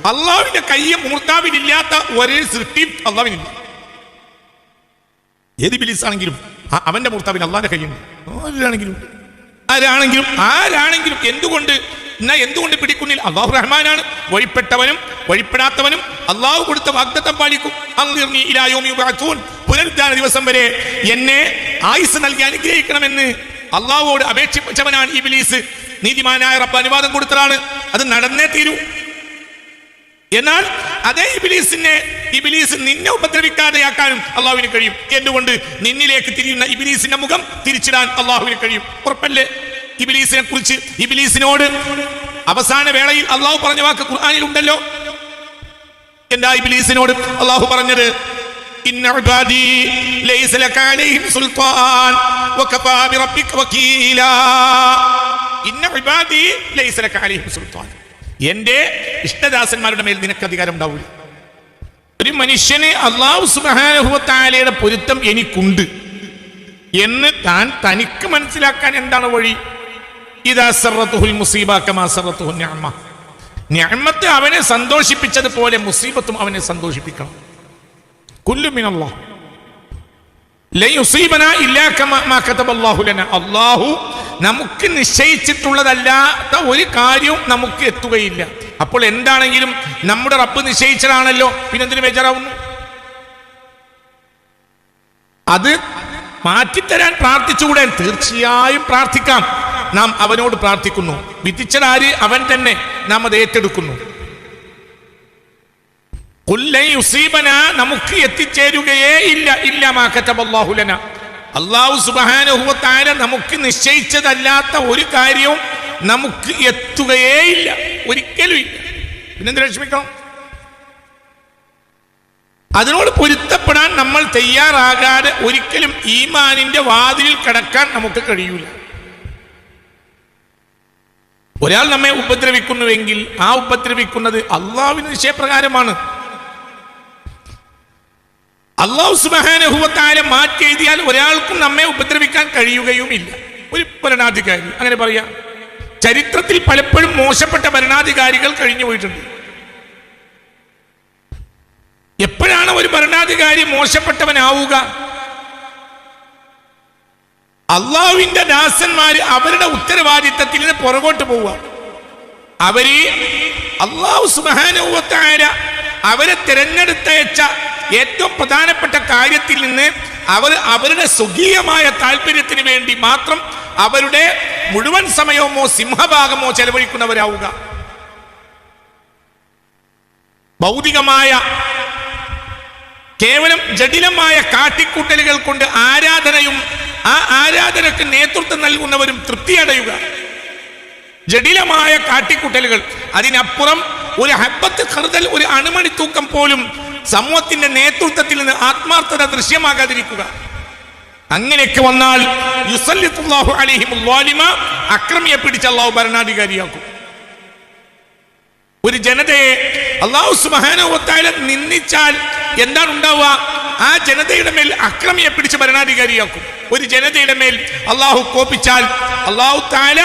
അള്ളാഹുവിന്റെ കയ്യും മൂർത്താവിലില്ലാത്ത ഒരേ സൃഷ്ടിയും അള്ളാഹുവിനില്ല. ഏത് ഇബ്ലീസ് ആണെങ്കിലും അവന്റെ മൂർത്താവിന് അള്ളാഹിന്റെ കയ്യുണ്ട്. ആരാണെങ്കിലും എന്തുകൊണ്ട് പിടിക്കുന്നില്ല? അള്ളാഹു റഹ്മാനാണ്. വഴിപ്പെട്ടവനും വഴിപ്പെടാത്തവനും അള്ളാഹു കൊടുത്ത വാഗ്ദത്തം പാലിക്കും. പുനരുദ്ധാന ദിവസം വരെ എന്നെ ആയുസ് നൽകി അനുഗ്രഹിക്കണമെന്ന് അള്ളാഹുവോട് അപേക്ഷിച്ചവനാണ് ഇബ്ലീസ്. നീതിമാനായ റബ്ബ് അനുവാദം കൊടുത്തതാണ്, അത് നടന്നേ തീരൂ. എന്നാൽ അതേ ഇബ്ലീസ് നിന്നെ ഉപദ്രവിക്കാതെയാക്കാനും അള്ളാഹുവിന് കഴിയും. എന്തുകൊണ്ട്? നിന്നിലേക്ക് തിരിയുന്ന ഇബ്ലീസിന്റെ മുഖം തിരിച്ചിടാൻ അള്ളാഹുവിന് കഴിയും. ഉറപ്പല്ലേ? ഇബ്ലീസിനെ കുറിച്ച്, ഇബ്ലീസിനോട് അവസാന വേളയിൽ അള്ളാഹു പറഞ്ഞ വാക്ക് ഖുർആനിൽ ഉണ്ടല്ലോ. എന്താ ഇബ്ലീസിനോട് അള്ളാഹു പറഞ്ഞത്? ഇന്ന ഇബാദി ലൈസ ലക അലൈഹിം സുൽത്താൻ വകഫാ ബിറബ്ബിക വകീലാ. ഇന്ന ഇബാദി ലൈസ ലക അലൈഹിം സുൽത്താൻ. എന്റെ ഇഷ്ടദാസന്മാരുടെ മേൽ നിനക്ക് അധികാരം ഉണ്ടാവില്ല. ഒരു മനുഷ്യന് അല്ലാഹു സുബ്ഹാനഹു വ തആലയുടെ പൊരുത്തം എനിക്കുണ്ട് എന്ന് തനിക്ക് മനസ്സിലാക്കാൻ എന്താണ് വഴി? ഇദാ സറത്തുൽ മുസീബ കമാ സറത്തുഹു നിഅമ. നിഅമത്ത് അവനെ സന്തോഷിപ്പിച്ചതുപോലെ മുസീബത്തും അവനെ സന്തോഷിപ്പിക്കണം. കുല്ലു മിനല്ലാഹ് ലൻ യുസീബനാ ഇല്ലാ കമാ കതബല്ലാഹു ലനാ. അല്ലാഹു നമുക്ക് നിശ്ചയിച്ചിട്ടുള്ളതല്ലാത്ത ഒരു കാര്യവും നമുക്ക് എത്തുകയില്ല. അപ്പോൾ എന്താണെങ്കിലും നമ്മുടെ റബ്ബ് നിശ്ചയിച്ചതാണല്ലോ, പിന്നെന്തിനു ബേജാറാവുന്നു? അത് മാറ്റിത്തരാൻ പ്രാർത്ഥിച്ചുകൂടെ? തീർച്ചയായും പ്രാർത്ഥിക്കാം. നാം അവനോട് പ്രാർത്ഥിക്കുന്നു. വിധിച്ചതാര്? അവൻ തന്നെ. നാം അത് ഏറ്റെടുക്കുന്നു. നമുക്ക് എത്തിച്ചേരുകയേ ഇല്ല ഇല്ലാ മാ കതബല്ലാഹു ലനാ. അല്ലാഹു സുബ്ഹാനഹു വ തആല നമുക്ക് നിശ്ചയിച്ചതല്ലാത്ത ഒരു കാര്യവും നമുക്ക് എത്തുകയേ ഇല്ല, ഒരിക്കലും ഇല്ല. പിന്നെന്ത് വിഷമിക്കണം? അതിനോട് പൊരുത്തപ്പെടാൻ നമ്മൾ തയ്യാറാകാതെ ഒരിക്കലും ഈമാനിന്റെ വാതിലിൽ കടക്കാൻ നമുക്ക് കഴിയൂല. ഒരാൾ നമ്മെ ഉപദ്രവിക്കുന്നുവെങ്കിൽ ആ ഉപദ്രവിക്കുന്നത് അള്ളാഹുവിന്റെ നിശ്ചയപ്രകാരമാണ്. അല്ലാഹു സുബ്ഹാനഹു വ തആല മാറ്റി എഴുതിയാൽ ഒരാൾക്കും നമ്മെ ഉപദ്രവിക്കാൻ കഴിയുകയുമില്ല. ഒരു ഭരണാധികാരി, അങ്ങനെ പറയാം, ചരിത്രത്തിൽ പലപ്പോഴും മോശപ്പെട്ട ഭരണാധികാരികൾ കഴിഞ്ഞു പോയിട്ടുണ്ട്. എപ്പോഴാണ് ഒരു ഭരണാധികാരി മോശപ്പെട്ടവനാവുക? അള്ളാഹുവിന്റെ ദാസന്മാര് അവരുടെ ഉത്തരവാദിത്തത്തിൽ നിന്ന് പുറകോട്ട് പോവുക. അവര് അല്ലാഹു സുബ്ഹാനഹു വ തആല അവരെ തിരഞ്ഞെടുത്തയച്ച ഏറ്റവും പ്രധാനപ്പെട്ട കാര്യത്തിൽ നിന്ന് അവരുടെ സ്വകീയമായ താല്പര്യത്തിന് വേണ്ടി മാത്രം അവരുടെ മുഴുവൻ സമയമോ സിംഹഭാഗമോ ചെലവഴിക്കുന്നവരാവുക. ഭൗതികമായ കേവലം ജടിലമായ കാട്ടിക്കൂട്ടലുകൾ കൊണ്ട് ആരാധനയും ആ ആരാധനക്ക് നേതൃത്വം നൽകുന്നവരും തൃപ്തിയടയുക. ജടിലമായ കാട്ടിക്കൂട്ടലുകൾ, അതിനപ്പുറം ഒരു ഹബ്ബത്ത് ഖർദൽ, ഒരു അണുമണി തൂക്കം പോലും സമൂഹത്തിന്റെ നേതൃത്വത്തിൽ നിന്ന് ആത്മാർത്ഥത ദൃശ്യമാകാതിരിക്കുക. അങ്ങനെയൊക്കെ വന്നാൽ യുസല്ലിത്തുല്ലാഹു അലൈഹിമുൽ ളാലിമ, അക്രമിയെ പിടിച്ച് അല്ലാഹു ഭരണാധികാരിയാക്കും. ഒരു ജനതയെ അല്ലാഹു സുബ്ഹാനഹു വ തആല നിന്ദിച്ചാൽ എന്താണ് ഉണ്ടാവുക? ആ ജനതയുടെ മേൽ അക്രമിയെ പിടിച്ച് ഭരണാധികാരിയാക്കും. ഒരു ജനതയുടെ മേൽ അല്ലാഹു കോപിച്ചാൽ അല്ലാഹു തആല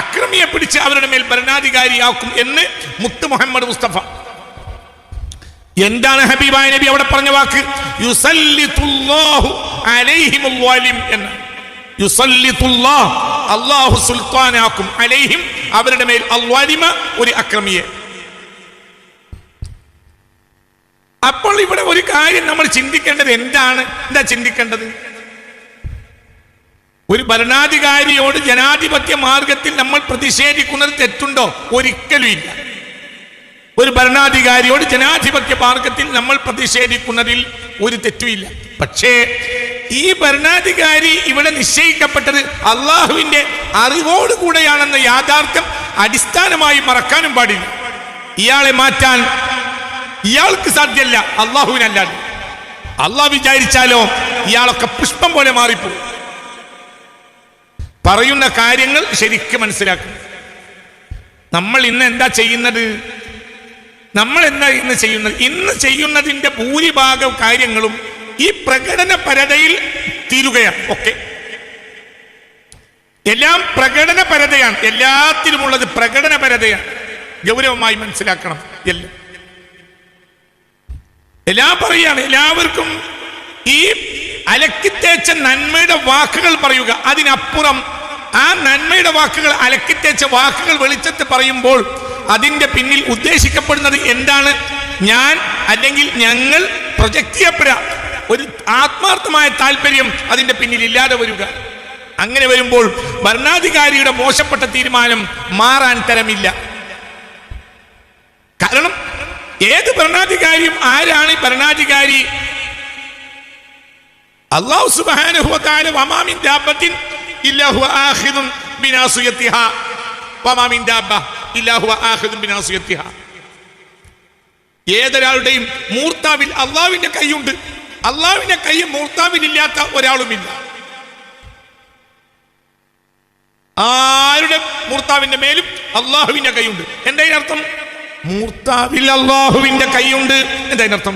അക്രമിയെ പിടിച്ച് അവരുടെ മേൽ ഭരണാധികാരിയാക്കും എന്ന് മുത്ത് മുഹമ്മദ് മുസ്തഫ. എന്താണ് ഹബീബായ നബി അവിടെ പറഞ്ഞ വാക്ക്? യുസല്ലിത്തുല്ലാഹു അലൈഹിമുൽ ളാലിം എന്ന്. യുസല്ലിത്തുല്ലാഹ്, അല്ലാഹു സുൽത്താനാക്കും, അലൈഹിം അവരുടെ മേൽ, അൽവാലിമ ഒരു അക്രമിയെ. അപ്പോൾ ഇവിടെ ഒരു കാര്യം നമ്മൾ ചിന്തിക്കേണ്ടത് എന്താ ചിന്തിക്കേണ്ടത്? ഒരു ഭരണാധികാരിയോട് ജനാധിപത്യ മാർഗത്തിൽ നമ്മൾ പ്രതിഷേധിക്കുന്നത് തെറ്റുണ്ടോ? ഒരിക്കലും ഇല്ല. ഒരു ഭരണാധികാരിയോട് ജനാധിപത്യ മാർഗത്തിൽ നമ്മൾ പ്രതിഷേധിക്കുന്നതിൽ ഒരു തെറ്റുമില്ല. പക്ഷേ ഈ ഭരണാധികാരി ഇവിടെ നിശ്ചയിക്കപ്പെട്ടത് അള്ളാഹുവിന്റെ അറിവോടുകൂടെയാണെന്ന യാഥാർത്ഥ്യം അടിസ്ഥാനമായി മറക്കാനും പാടില്ല. ഇയാളെ മാറ്റാൻ ഇയാൾക്ക് സാധ്യമല്ല, അള്ളാഹുവിനല്ലാതെ. അള്ളാഹു വിചാരിച്ചാലോ ഇയാളൊക്കെ പുഷ്പം പോലെ മാറിപ്പോകും. പറയുന്ന കാര്യങ്ങൾ ശരിക്കും മനസ്സിലാക്കും. നമ്മൾ ഇന്ന് എന്താ ചെയ്യുന്നത്? ഇന്ന് ചെയ്യുന്നതിന്റെ ഭൂരിഭാഗം കാര്യങ്ങളും ഈ പ്രകടനപരതയിൽ തീരുകയാണ്. ഒക്കെ എല്ലാം പ്രകടനപരതയാണ്. എല്ലാത്തിലുമുള്ളത് പ്രകടനപരതയാണ്. ഗൗരവമായി മനസ്സിലാക്കണം. എല്ലാം എല്ലാം പറയാണ്, എല്ലാവർക്കും ഈ അലക്കിത്തേച്ച നന്മയുടെ വാക്കുകൾ പറയുക. അതിനപ്പുറം ആ നന്മയുടെ വാക്കുകൾ, അലക്കിത്തേച്ച വാക്കുകൾ വെളിച്ചത്ത് പറയുമ്പോൾ അതിന്റെ പിന്നിൽ ഉദ്ദേശിക്കപ്പെടുന്നത് എന്താണ്? ഞാൻ അല്ലെങ്കിൽ ഞങ്ങൾ പ്രൊജക്ട് ചെയ്യപ്പെടാം ഒരു ആത്മാർത്ഥമായ താല്പര്യം അതിന്റെ പിന്നിൽ ഇല്ലാതെ വരിക. അങ്ങനെ വരുമ്പോൾ ഭരണാധികാരിയുടെ മോശപ്പെട്ട തീരുമാനം മാറാൻ തരമില്ല. കാരണം ഏത് ഭരണാധികാരിയും ആരാണ് ഭരണാധികാരി? അല്ലാഹു സുബ്ഹാനഹു വ തആല വമാ മിൻ ദാബത്തിൻ ഇല്ലാ ഹുവ ആഖിദുൻ ബിനാസിയതിഹാ വമാ മിൻ ദാബ ഇല്ലാ ഹുവ ആഖിദുൻ ബിനാസിയതിഹാ. ഏതൊരാളുടെയും മൂർത്താവിൽ അള്ളാഹുവിന്റെ കൈയുണ്ട്. അള്ളാഹുവിന്റെ കൈ മൂർത്താവിൽ ഇല്ലാത്ത ഒരാളുമില്ല. ആരുടെ മൂർത്താവിന്റെ മേലും അള്ളാഹുവിന്റെ കൈയുണ്ട്. എന്താ അർത്ഥം? മൂർത്താവിൽ അള്ളാഹുവിന്റെ കൈയുണ്ട്. എന്താ അർത്ഥം?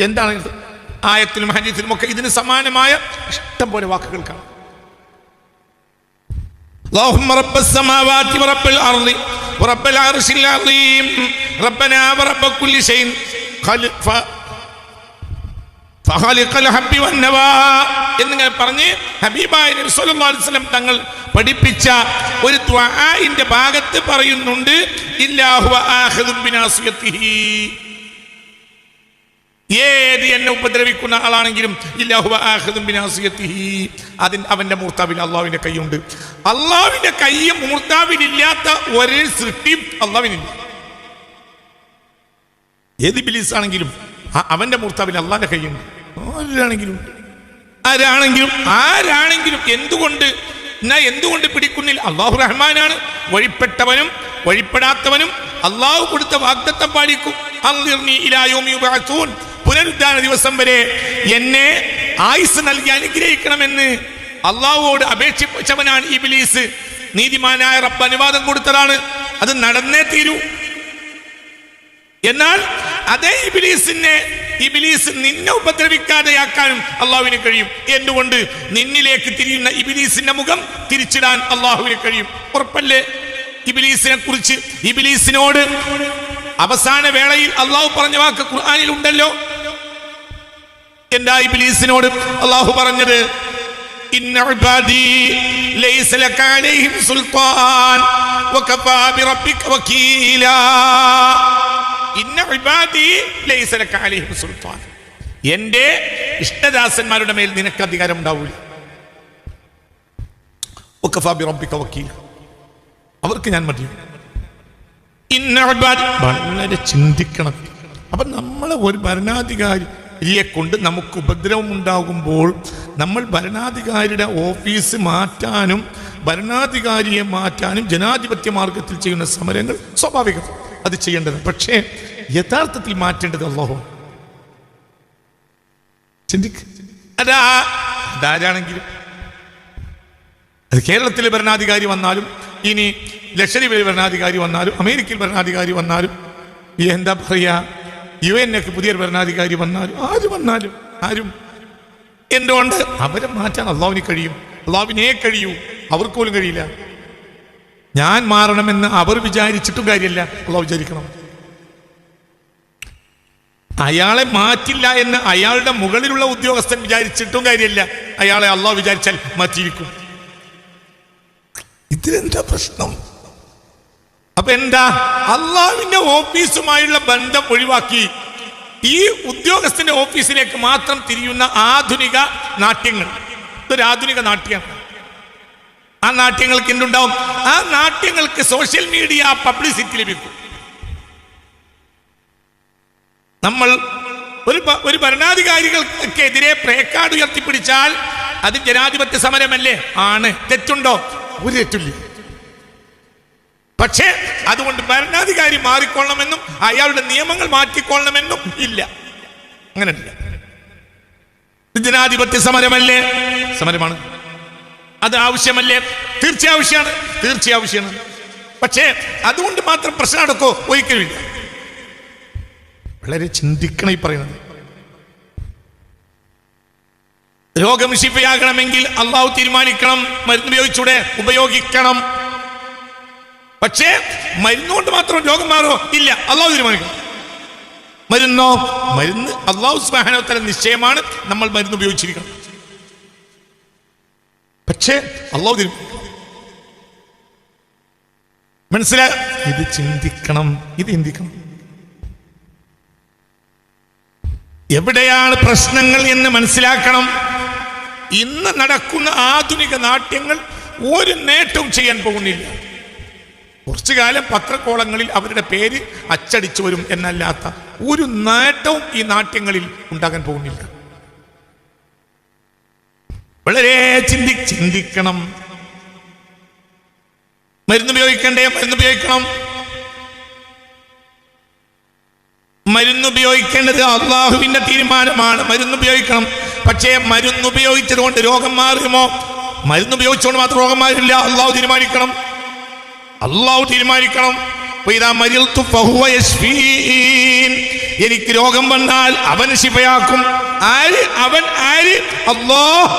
എന്താണ് ആയത്തിലും ഹദീസിലും ഒക്കെ ഇതിന് സമാനമായ ഇഷ്ടം പോലെ വാക്കുകൾ കാണാം. اللهم رب السماوات ورب الأرض ورب العرش العظيم ربنا ورب كل شيء فخالق الحب والنوى എന്നിങ്ങനെ പറഞ്ഞ് ഹബീബായ നബി സല്ലല്ലാഹു അലൈഹി വസല്ലം തങ്ങൾ പഠിപ്പിച്ച ഒരു ദുആഇന്റെ ഭാഗത്ത് പറയുന്നുണ്ട്, ഇല്ലാഹു ആഖിദുൻ ബിനാസിയതിഹി. ഏത് എന്നെ ഉപദ്രവിക്കുന്ന ആളാണെങ്കിലും ഇല്ലാഹു ആഖിദുൻ ബിനാസിയതിഹി, അവന്റെ മൂർത്താവിൽ അള്ളാഹുവിന്റെ കൈയുണ്ട്. അള്ളാഹുവിന്റെ കൈയും മൂർത്താവിലില്ലാത്ത ഒരു സൃഷ്ടിയും അള്ളാഹുവിനില്ല. ഏത് ഇബ്ലീസ് ആണെങ്കിലും അവന്റെ മൂർത്താവിൽ അള്ളാഹിന്റെ കൈയുണ്ട്. ആരാണെങ്കിലും എന്തുകൊണ്ട് പിടിക്കുന്നില്ല? അള്ളാഹു റഹ്മാനാണ്. വഴിപ്പെട്ടവനും വഴിപ്പെടാത്തവനും അള്ളാഹു കൊടുത്ത വാഗ്ദത്തം പാലിക്കും. അൻദിർനി ഇലാ യൗമി യുബഅസൂൻ, പുനരുദ്ധാന ദിവസം വരെ എന്നെ ആയുസ് നൽകി അനുഗ്രഹിക്കണമെന്ന് അള്ളാഹുവോട് അപേക്ഷിച്ചവനാണ് ഇബ്ലീസ്. നീതിമാനായ റബ്ബ് അനുവാദം കൊടുത്തതാണ്, അത് നടന്നേ തീരൂ. എന്നാൽ അതേ ഇബ്ലീസ് നിന്നെ ഉപദ്രവിക്കാതെയാക്കാനും അള്ളാഹുവിന് കഴിയും. എന്തുകൊണ്ട്? നിന്നിലേക്ക് തിരിയുന്ന ഇബ്ലീസിന്റെ മുഖം തിരിച്ചിടാൻ അള്ളാഹുവിന് കഴിയും. ഉറപ്പല്ലേ? ഇബ്ലീസിനെ കുറിച്ച്, ഇബ്ലീസിനോട് അവസാന വേളയിൽ അള്ളാഹു പറഞ്ഞ വാക്ക് ഖുർആനിൽ ഉണ്ടല്ലോ. എന്താ ഇബ്ലീസിനോട് അള്ളാഹു പറഞ്ഞത്? ഇന്ന ഇബാദി ലൈസ ലക അലൈഹിം സുൽത്താൻ വകഫാ ബിറബ്ബിക വകീലാ. ഇന്ന ഇബാദി ലൈസ ലക അലൈഹിം സുൽത്താൻ, എന്റെ ഇഷ്ടദാസന്മാരുടെ മേൽ നിനക്ക് അധികാരം ഉണ്ടാവില്ല. വകഫാ ബിറബ്ബിക വകീലാ, അവർക്ക് ഞാൻ മതി. ഇന്ന ഇബാദി, വളരെ ചിന്തിക്കണം. അപ്പൊ നമ്മളെ ഒരു ഭരണാധികാരിയെ കൊണ്ട് നമുക്ക് ഉപദ്രവം ഉണ്ടാകുമ്പോൾ നമ്മൾ ഭരണാധികാരിയുടെ ഓഫീസ് മാറ്റാനും ഭരണാധികാരിയെ മാറ്റാനും ജനാധിപത്യ മാർഗത്തിൽ ചെയ്യുന്ന സമരങ്ങൾ സ്വാഭാവികം, അത് ചെയ്യേണ്ടത്. പക്ഷേ യഥാർത്ഥത്തിൽ മാറ്റേണ്ടത് അല്ലാഹു. അതാരാണെങ്കിലും, അത് കേരളത്തിലെ ഭരണാധികാരി വന്നാലും, ഇനി ലക്ഷദ്വീപിലെ ഭരണാധികാരി വന്നാലും, അമേരിക്കയിൽ ഭരണാധികാരി വന്നാലും, എന്താ പറയാ, UN പുതിയൊരു ഭരണാധികാരി വന്നാലും, ആരും എന്തുകൊണ്ട് അവരെ മാറ്റാൻ അള്ളാഹുവിന് കഴിയും. അള്ളാഹുവിനേ കഴിയൂ, അവർക്ക് പോലും കഴിയില്ല. ഞാൻ മാറണമെന്ന് അവർ വിചാരിച്ചിട്ടും കാര്യമില്ല, അള്ളാഹു വിചാരിക്കണം. അയാളെ മാറ്റില്ല എന്ന് അയാളുടെ മുകളിലുള്ള ഉദ്യോഗസ്ഥൻ വിചാരിച്ചിട്ടും കാര്യമില്ല. അയാളെ അള്ളാഹു വിചാരിച്ചാൽ മാറ്റിയിരിക്കും. ഇതിലെന്താ പ്രശ്നം? അപ്പൊ എന്താ? അള്ളാഹുവിന്റെ ഓഫീസുമായുള്ള ബന്ധം ഒഴിവാക്കി ഈ ഉദ്യോഗസ്ഥന്റെ ഓഫീസിലേക്ക് മാത്രം തിരിയുന്ന ആധുനിക നാട്യങ്ങൾ. ഇതൊരു ആധുനിക നാട്യമാണ്. ആ നാട്യങ്ങൾക്ക് എന്തുണ്ടാവും? ആ നാട്യങ്ങൾക്ക് സോഷ്യൽ മീഡിയ പബ്ലിസിറ്റി ലഭിക്കും. നമ്മൾ ഒരു ഭരണാധികാരികൾക്കെതിരെ പ്ലേക്കാർഡ് ഉയർത്തിപ്പിടിച്ചാൽ അത് ജനാധിപത്യ സമരമല്ലേ? ആണ്. തെറ്റുണ്ടോ? ഒരു തെറ്റില്ല. പക്ഷേ അതുകൊണ്ട് ഭരണാധികാരി മാറിക്കൊള്ളണമെന്നും അയാളുടെ നിയമങ്ങൾ മാറ്റിക്കൊള്ളണമെന്നും ഇല്ല. അങ്ങനെയല്ല. ജനാധിപത്യ സമരമല്ലേ? സമരമാണ്. അത് ആവശ്യമല്ലേ? തീർച്ചയാവശ്യമാണ്. പക്ഷേ അതുകൊണ്ട് മാത്രം പ്രശ്നം നടക്കോ? ഒരിക്കലുമില്ല. വളരെ ചിന്തിക്കണം ഈ പറയുന്നത്. രോഗം ശിഫയാകണമെങ്കിൽ അള്ളാഹു തീരുമാനിക്കണം. മരുന്ന് ഉപയോഗിക്കണം. പക്ഷേ മരുന്നുകൊണ്ട് മാത്രം രോഗം മാറോ? ഇല്ല, അള്ളാഹു തീരുമാനിക്കണം. മരുന്നോ? മരുന്ന് അല്ലാഹു സുബ്ഹാനഹു വ തആല നിശ്ചയമാണ് നമ്മൾ മരുന്ന് ഉപയോഗിച്ചിരിക്കണം. പക്ഷേ അല്ലാഹു മനസ്സിലായി. ഇത് ചിന്തിക്കണം, ഇത് ചിന്തിക്കണം. എവിടെയാണ് പ്രശ്നങ്ങൾ എന്ന് മനസ്സിലാക്കണം. ഇന്ന് നടക്കുന്ന ആധുനിക നാട്യങ്ങൾ ഒരു നേട്ടവും ചെയ്യാൻ പോകുന്നില്ല. കുറച്ചു കാലം പത്രക്കോളങ്ങളിൽ അവരുടെ പേര് അച്ചടിച്ചു വരും എന്നല്ലാത്ത ഒരു നേട്ടവും ഈ നാട്യങ്ങളിൽ ഉണ്ടാകാൻ പോകുന്നില്ല. വളരെ ചിന്തിക്കണം. മരുന്ന് ഉപയോഗിക്കണ്ടേ? മരുന്ന് ഉപയോഗിക്കണം. മരുന്ന് ഉപയോഗിക്കേണ്ടത് അള്ളാഹുവിന്റെ തീരുമാനമാണ്. മരുന്ന് ഉപയോഗിക്കണം. പക്ഷേ മരുന്ന് ഉപയോഗിച്ചത് കൊണ്ട് രോഗം മാറുമോ? മരുന്ന് ഉപയോഗിച്ചുകൊണ്ട് മാത്രം രോഗം മാറില്ല. അള്ളാഹു തീരുമാനിക്കണം. എനിക്ക് രോഗം വന്നാൽ അവൻ ശിഫയാക്കും. ആര്? അവൻ ആര്? അല്ലാഹ്.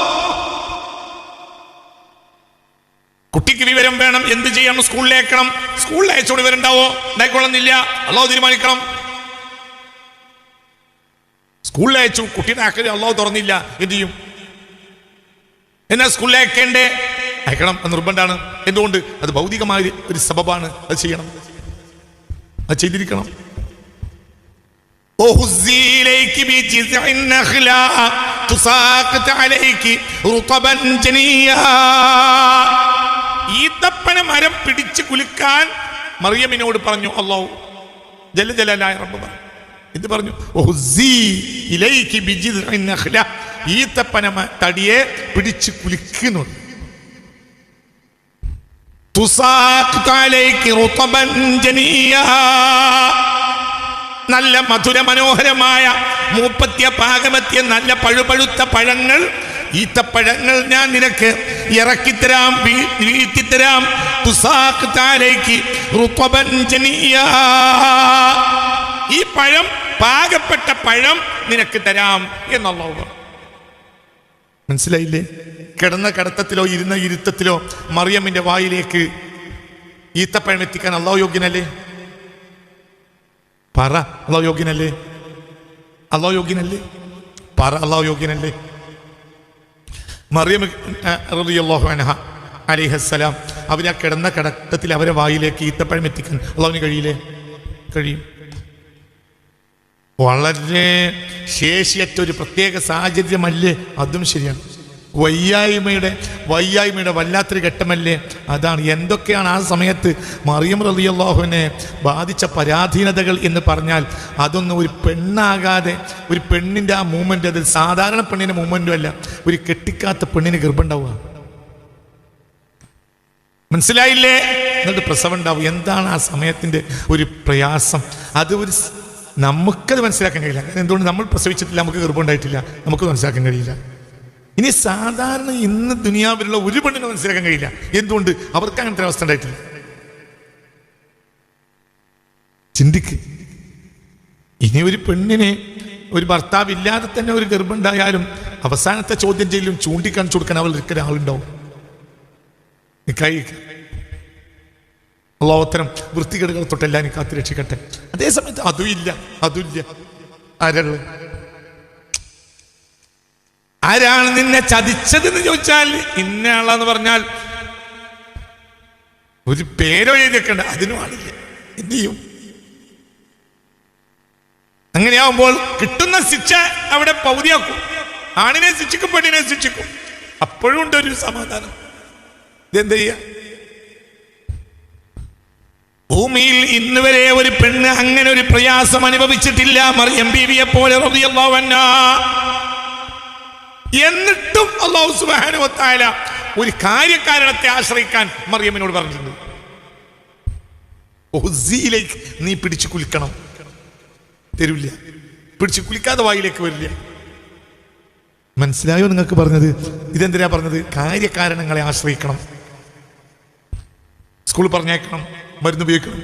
കുട്ടിക്ക് വിവരം വേണം, എന്ത് ചെയ്യണം? സ്കൂളിലേക്കണം. സ്കൂളിൽ അയച്ചോണ്ട് വിവരം ഉണ്ടാവോ? ഉണ്ടായിക്കൊള്ളുന്നില്ല. അള്ളാഹു തീരുമാനിക്കണം. സ്കൂളിൽ അയച്ചു, കുട്ടീനെ ആക്കല് അള്ളാഹു തുറന്നില്ല, എന്ത് ചെയ്യും? എന്നാ സ്കൂളിൽ അയക്കേണ്ടേ? അയക്കണം, അത് നിർബന്ധമാണ്. എന്തുകൊണ്ട്? അത് ഭൗതികമായ ഒരു സബബാണ്. അത് ചെയ്യണം, അത് ചെയ്തിരിക്കണം. ഈത്തപ്പന മരം പിടിച്ചു കുലുക്കാൻ മറിയമിനോട് പറഞ്ഞു അല്ലാഹു ജലജലാലായ റബ്ബ് പറഞ്ഞു. എന്ത് പറഞ്ഞു? ഈത്തപ്പന തടിയെ പിടിച്ചു കുലുക്കുന്നുണ്ട്. നല്ല മധുര മനോഹരമായ മൂപ്പത്തിയ പാകമെത്തിയ നല്ല പഴുപഴുത്ത പഴങ്ങൾ, ഈത്തപ്പഴങ്ങൾ ഞാൻ നിനക്ക് ഇറക്കിത്തരാം, വീഴ്ത്തിത്തരാം. ഈ പഴം, പാകപ്പെട്ട പഴം നിനക്ക് തരാം എന്നുള്ളൂ. മനസ്സിലായില്ലേ? കിടന്ന കിടത്തത്തിലോ ഇരുന്ന ഇരുത്തത്തിലോ മറിയമ്മിന്റെ വായിലേക്ക് ഈത്തപ്പഴം എത്തിക്കാൻ അല്ലാഹു യോഗ്യനല്ലേ? പറ, അല്ലാഹു യോഗ്യനല്ലേ? അല്ലാഹു യോഗ്യനല്ലേ? പറ, അല്ലാഹു യോഗ്യനല്ലേ? മറിയം റളിയല്ലാഹു അൻഹ അലൈഹിസ്സലാം അവര് ആ കിടന്ന കിടത്തത്തിൽ അവരെ വായിലേക്ക് ഈത്തപ്പഴം എത്തിക്കാൻ അല്ലാഹുവിന് കഴിയില്ലേ? കഴിയും. വളരെ ശേഷിയറ്റ ഒരു പ്രത്യേക സാഹചര്യമല്ലേ? അതും ശരിയാണ്. വയ്യായ്മയുടെ വല്ലാത്തൊരു ഘട്ടമല്ലേ? അതാണ്. എന്തൊക്കെയാണ് ആ സമയത്ത് മറിയം റളിയല്ലാഹുവിനെ ബാധിച്ച പരാധീനതകൾ എന്ന് പറഞ്ഞാൽ അതൊന്നും ഒരു പെണ്ണാകാതെ, ഒരു പെണ്ണിൻ്റെ ആ മൂവ്മെന്റ്, അത് സാധാരണ പെണ്ണിൻ്റെ മൂവ്മെന്റും അല്ല. ഒരു കെട്ടിക്കാത്ത പെണ്ണിന് ഗർഭം ഉണ്ടാവുക. മനസ്സിലായില്ലേ? എന്നിട്ട് പ്രസവം ഉണ്ടാവും. എന്താണ് ആ സമയത്തിൻ്റെ ഒരു പ്രയാസം? അത് ഒരു നമുക്കത് മനസ്സിലാക്കാൻ കഴിയില്ല. എന്തുകൊണ്ട്? നമ്മൾ പ്രസവിച്ചിട്ടില്ല, നമുക്ക് ഗർഭം ഉണ്ടായിട്ടില്ല, നമുക്ക് മനസ്സിലാക്കാൻ കഴിയില്ല. ഇനി സാധാരണ ഇന്ന് ദുനിയാവിലുള്ള ഒരു പെണ്ണിനെ മനസ്സിലാക്കാൻ കഴിയില്ല. എന്തുകൊണ്ട്? അവർക്ക് അങ്ങനത്തെ അവസ്ഥ ഉണ്ടായിട്ടില്ല. ചിന്തിക്ക്. ഇനി ഒരു പെണ്ണിനെ ഒരു ഭർത്താവ് ഇല്ലാതെ തന്നെ ഒരു ഗർഭം ഉണ്ടായാലും അവസാനത്തെ ചോദ്യം ചെയ്യലും ചൂണ്ടിക്കാണിച്ചു കൊടുക്കാൻ അവൾ ഒരിക്കലും ആളുണ്ടാവും. അള്ളാഹുത്തരം വൃത്തികേടുകൾ തൊട്ടെല്ലാം എനിക്ക് കാത്തു രക്ഷിക്കട്ടെ. അതേസമയത്ത് അതുമില്ല. ആരാണ് നിന്നെ ചതിച്ചതെന്ന് ചോദിച്ചാൽ ഇന്ന ആളാന്ന് പറഞ്ഞാൽ ഒരു പേരോ എഴുതിയൊക്കെയുണ്ട്, അതിനും ആളില്ല. എന്ത് ചെയ്യും? അങ്ങനെയാവുമ്പോൾ കിട്ടുന്ന ശിക്ഷ അവിടെ പൗതിയാക്കും. ആണിനെ ശിക്ഷിക്കും, പെണ്ണിനെ ശിക്ഷിക്കും. അപ്പോഴും ഉണ്ട് ഒരു സമാധാനം. ഇതെന്ത് ചെയ്യാ? ഭൂമിയിൽ ഇന്ന് വരെ ഒരു പെണ്ണ് അങ്ങനെ ഒരു പ്രയാസം അനുഭവിച്ചിട്ടില്ല മറിയം ബീവിയെ പോലെ റളിയല്ലാഹു അൻഹാ. എന്നിട്ടും അല്ലാഹു സുബ്ഹാനഹു വ തആല ഒരു കാര്യകാരണത്തെ ആശ്രയിക്കാൻ മറിയമിനോട് പറഞ്ഞിട്ടുണ്ട്. നീ പിടിച്ചു കുലിക്കണം. തരില്ല. പിടിച്ചു കുലിക്കാതെ വായിലേക്ക് വരില്ല. മനസ്സിലായോ നിങ്ങൾക്ക് പറഞ്ഞത്? ഇതെന്തിനാ പറഞ്ഞത്? കാര്യകാരണങ്ങളെ ആശ്രയിക്കണം. സ്കൂളിൽ പറഞ്ഞേക്കണം, മരുന്ന് ഉപയോഗിക്കണം.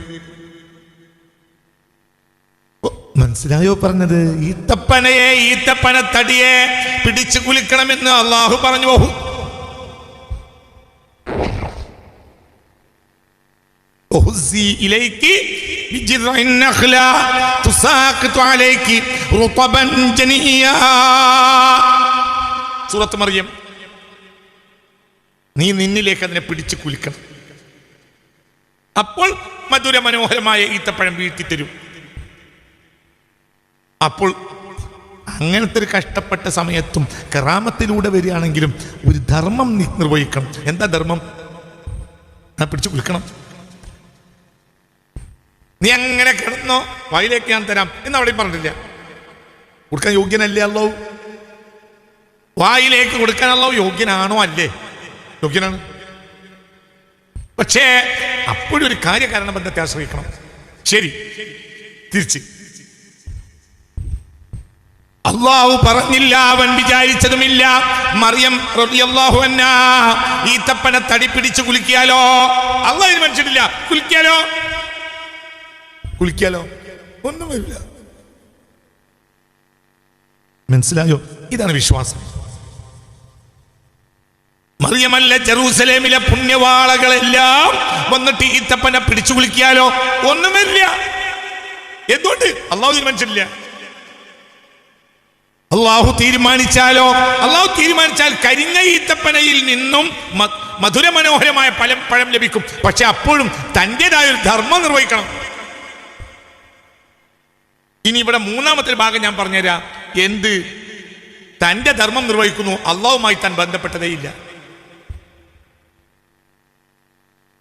മനസ്സിലായോ പറഞ്ഞത്? ഈത്തപ്പന തടിയെ പിടിച്ചു കുലിക്കണമെന്ന് അള്ളാഹു പറഞ്ഞു. ബിജിദ്ഇൻ നഖ്ല തുസാഖിതു അലൈകി റുതബൻ ജനിയ. സൂറത്ത് മറിയം. നീ നിന്നിലേക്ക് അതിനെ പിടിച്ചു കുലുക്കണം, അപ്പോൾ മധുര മനോഹരമായ ഈത്തപ്പഴം വീഴ്ത്തിത്തരും. അപ്പോൾ അങ്ങനത്തെ ഒരു കഷ്ടപ്പെട്ട സമയത്തും കറാമത്തിലൂടെ വരികയാണെങ്കിലും ഒരു ധർമ്മം നിർവഹിക്കണം. എന്താ ധർമ്മം? പിടിച്ചു കുലുക്കണം. നീ അങ്ങനെ കിടന്നോ, വായിലേക്ക് ഞാൻ തരാം എന്ന് അവിടെയും പറഞ്ഞില്ല. കൊടുക്കാൻ യോഗ്യനല്ലേ അല്ലാഹു? വായിലേക്ക് കൊടുക്കാൻ അല്ലാഹു യോഗ്യനാണോ? അല്ലേ, യോഗ്യനാണ്. പക്ഷേ അപ്പോഴൊരു കാര്യകാരണ ബന്ധത്തെ ആശ്രയിക്കണം. ശരി, തിരിച്ച് അള്ളാഹു പറഞ്ഞില്ല, അവൻ വിചാരിച്ചതുമില്ല. മറിയം റളിയല്ലാഹു അൻഹാ ഈത്തപ്പന തടി പിടിച്ച് കുലിക്കിയാലോ? അള്ളാഹു തീരുമാനിച്ചിട്ടില്ല. കുലിക്കിയാലോ ഒന്നും വരില്ല. മനസ്സിലായോ? ഇതാണ് വിശ്വാസം. മറിയമല്ല, ജെറൂസലേമിലെ പുണ്യവാളകളെല്ലാം വന്നിട്ട് ഈത്തപ്പന പിടിച്ചു കുലിക്കിയാലോ? ഒന്നും വരില്ല. എന്തുകൊണ്ട്? അള്ളാഹു തീരുമാനിച്ചിട്ടില്ല. അള്ളാഹു തീരുമാനിച്ചാലോ? അള്ളാഹു തീരുമാനിച്ചാൽ കരിഞ്ഞ ഈത്തപ്പനയിൽ നിന്നും മധുര മനോഹരമായ പഴം ലഭിക്കും. പക്ഷെ അപ്പോഴും തൻ്റെതായ ഒരു ധർമ്മം നിർവഹിക്കണം. ഇനി ഇവിടെ മൂന്നാമത്തെ ഭാഗം ഞാൻ പറഞ്ഞുതരാം. എന്ത്? തൻ്റെ ധർമ്മം നിർവഹിക്കുന്നു, അള്ളാഹുമായി താൻ ബന്ധപ്പെട്ടതേയില്ല.